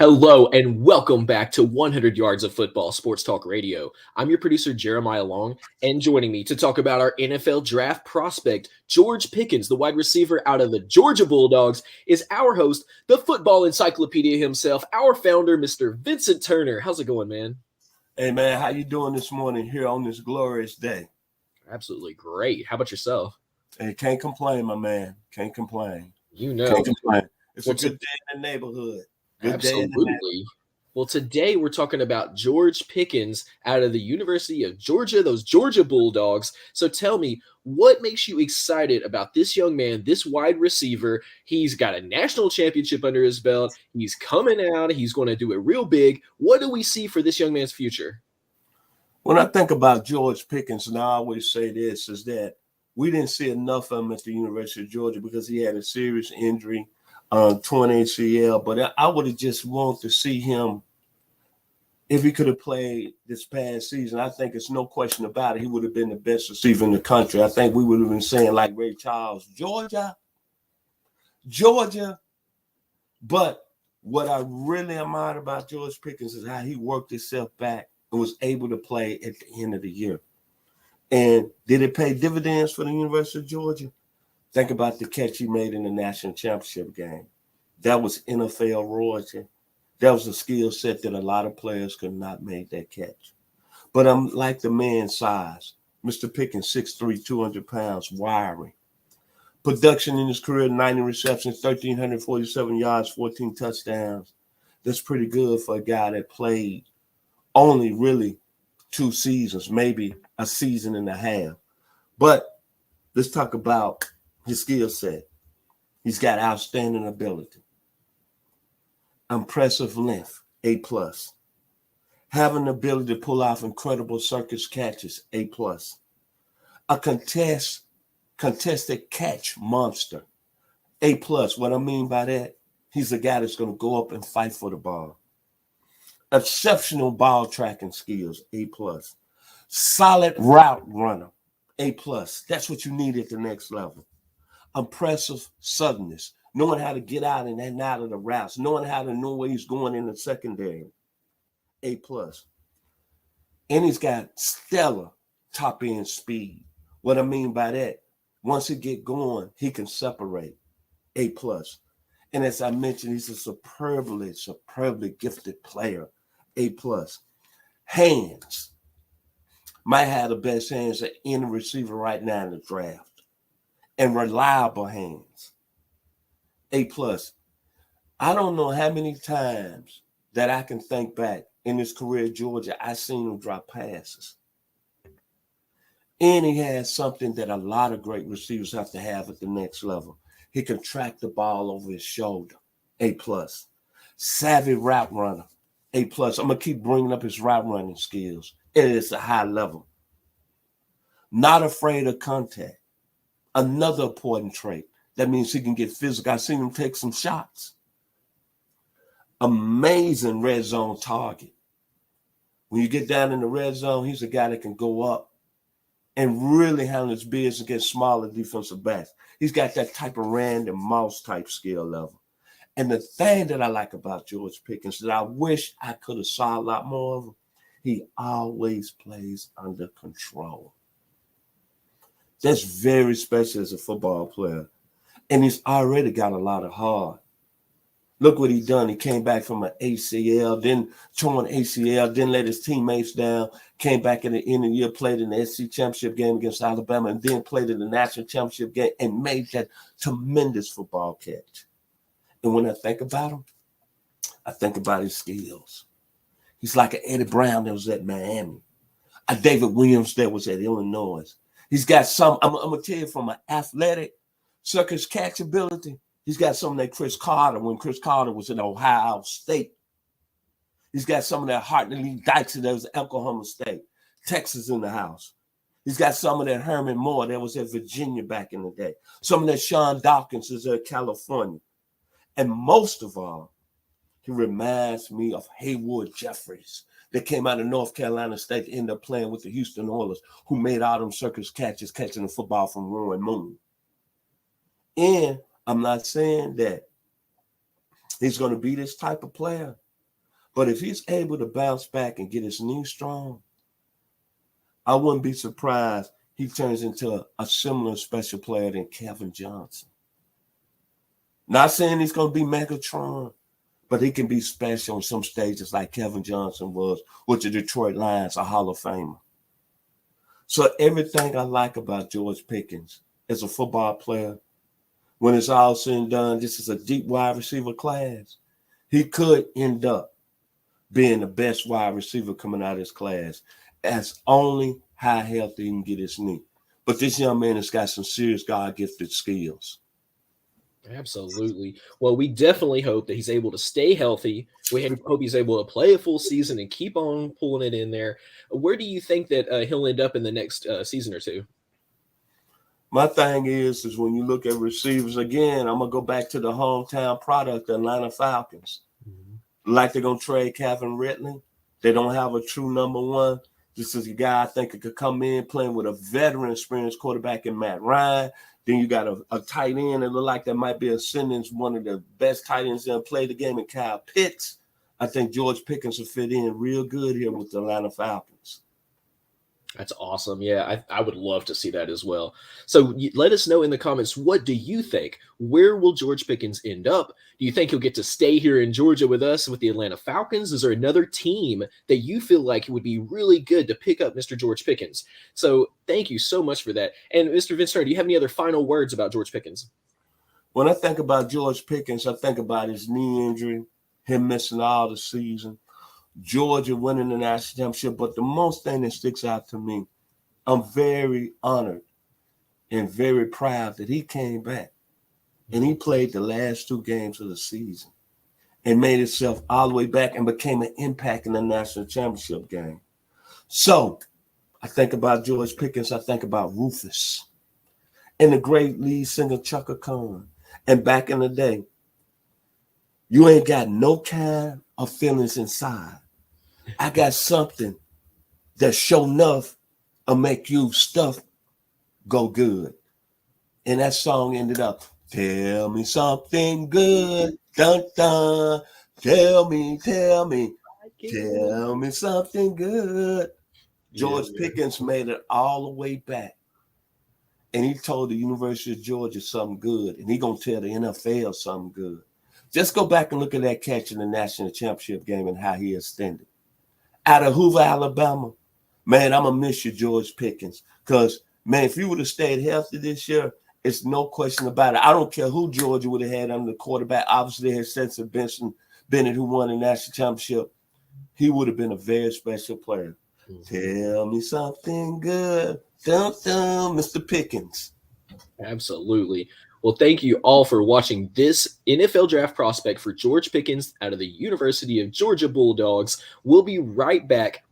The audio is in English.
Hello and welcome back to 100 Yards of Football Sports Talk Radio. I'm your producer, Jeremiah Long, and joining me to talk about our NFL draft prospect, George Pickens, the wide receiver out of the Georgia Bulldogs, is our host, the football encyclopedia himself, our founder, Mr. Vincent Turner. How's it going, man? Hey, man, how you doing this morning here on this glorious day? Absolutely great. How about yourself? Hey, can't complain, my man. Can't complain. You know. Can't complain. It's Well, a good day in the neighborhood. Good day in the absolutely. Well, today we're talking about George Pickens out of the University of Georgia, those Georgia Bulldogs. So tell me, what makes you excited about this young man, this wide receiver? He's got a national championship under his belt. He's coming out. He's going to do it real big. What do we see for this young man's future? When I think about George Pickens, and I always say this, is that we didn't see enough of him at the University of Georgia because he had a serious injury, torn ACL. But I would have just wanted to see him. If he could have played this past season, I think it's no question about it. He would have been the best receiver in the country. I think we would have been saying like Ray Charles, Georgia. But what I really admired about George Pickens is how he worked himself back and was able to play at the end of the year. And did it pay dividends for the University of Georgia? Think about the catch he made in the national championship game. That was NFL royalty. That was a skill set that a lot of players could not make that catch. But I'm like the man's size. Mr. Pickens, 6'3", 200 pounds, wiry. Production in his career, 90 receptions, 1,347 yards, 14 touchdowns. That's pretty good for a guy that played only really 2 seasons, maybe a season and a half. But let's talk about his skill set. He's got outstanding ability. Impressive length, A+. Having the ability to pull off incredible circus catches, A+. A contested catch monster, A+. What I mean by that, he's a guy that's going to go up and fight for the ball. Exceptional ball tracking skills, A+. Solid route runner, A+. That's what you need at the next level. Impressive suddenness, knowing how to get out and out of the routes, knowing how to know where he's going in the secondary, A+. And he's got stellar top-end speed. What I mean by that, once he get going, he can separate, A+. And as I mentioned, he's a superbly gifted player, A+. Hands. Might have the best hands of any receiver right now in the draft. And reliable hands, A+. I don't know how many times that I can think back in his career at Georgia, I seen him drop passes. And he has something that a lot of great receivers have to have at the next level. He can track the ball over his shoulder, A+. Savvy route runner, A+. I'm going to keep bringing up his route running skills. It is a high level. Not afraid of contact. Another important trait. That means he can get physical. I've seen him take some shots. Amazing red zone target. When you get down in the red zone, he's a guy that can go up and really handle his business against smaller defensive backs. He's got that type of Randy Moss type skill level. And the thing that I like about George Pickens that I wish I could have saw a lot more of him, he always plays under control. That's very special as a football player. And he's already got a lot of heart. Look what he done. He came back from an ACL, then torn ACL, then let his teammates down, came back at the end of the year, played in the SEC championship game against Alabama, and then played in the national championship game and made that tremendous football catch. And when I think about him, I think about his skills. He's like an Eddie Brown that was at Miami, a David Williams that was at Illinois. He's got some, I'm going to tell you, from an athletic circus catch ability, he's got some of that Chris Carter when Chris Carter was in Ohio State. He's got some of that Hartley Dykes that was at Oklahoma State. Texas in the house. He's got some of that Herman Moore that was at Virginia back in the day. Some of that Sean Dawkins is at California. And most of all, he reminds me of Haywood Jeffries that came out of North Carolina State to end up playing with the Houston Oilers, who made all them circus catches catching the football from Roy Moon. And I'm not saying that he's going to be this type of player, But if he's able to bounce back and get his knee strong, I wouldn't be surprised he turns into a similar special player than Kevin Johnson. Not saying he's going to be Megatron, but he can be special on some stages like Kevin Johnson was with the Detroit Lions, a Hall of Famer. So everything I like about George Pickens as a football player, when it's all said and done, this is a deep wide receiver class. He could end up being the best wide receiver coming out of his class, as only how healthy he can get his knee. But this young man has got some serious God-gifted skills. Absolutely. Well, we definitely hope that he's able to stay healthy. We hope he's able to play a full season and keep on pulling it in there. Where do you think that he'll end up in the next season or two? My thing is when you look at receivers, again, I'm going to go back to the hometown product, the Atlanta Falcons. Like they're going to trade Calvin Ridley. They don't have a true number one. This is a guy I think that could come in playing with a veteran experienced quarterback in Matt Ryan. Then you got a tight end that look like that might be ascending one of the best tight ends that play the game in Kyle Pitts. I think George Pickens will fit in real good here with the Atlanta Falcons. That's awesome. Yeah, I would love to see that as well. So let us know in the comments, what do you think? Where will George Pickens end up? Do you think he'll get to stay here in Georgia with us with the Atlanta Falcons? Is there another team that you feel like would be really good to pick up Mr. George Pickens? So thank you so much for that. And Mr. Vincent Turner, do you have any other final words about George Pickens? When I think about George Pickens, I think about his knee injury, him missing all the season, Georgia winning the national championship. But the most thing that sticks out to me, I'm very honored and very proud that he came back and he played the last two games of the season and made himself all the way back and became an impact in the national championship game. So I think about George Pickens. I think about Rufus and the great lead singer Chaka Khan. And back in the day, you ain't got no kind of feelings inside. I got something that sure enough will make you stuff go good. And that song ended up, tell me something good, dun dun. Tell me something good. George Pickens made it all the way back. And he told the University of Georgia something good. And he going to tell the NFL something good. Just go back and look at that catch in the national championship game and how he extended. Out of Hoover, Alabama, man, I'm going to miss you, George Pickens. Because, man, if you would have stayed healthy this year, it's no question about it. I don't care who Georgia would have had under the quarterback. Obviously, they had Stetson Bennett, who won the national championship. He would have been a very special player. Tell me something good. Dun, dun, Mr. Pickens. Absolutely. Well, thank you all for watching this NFL draft prospect for George Pickens out of the University of Georgia Bulldogs. We'll be right back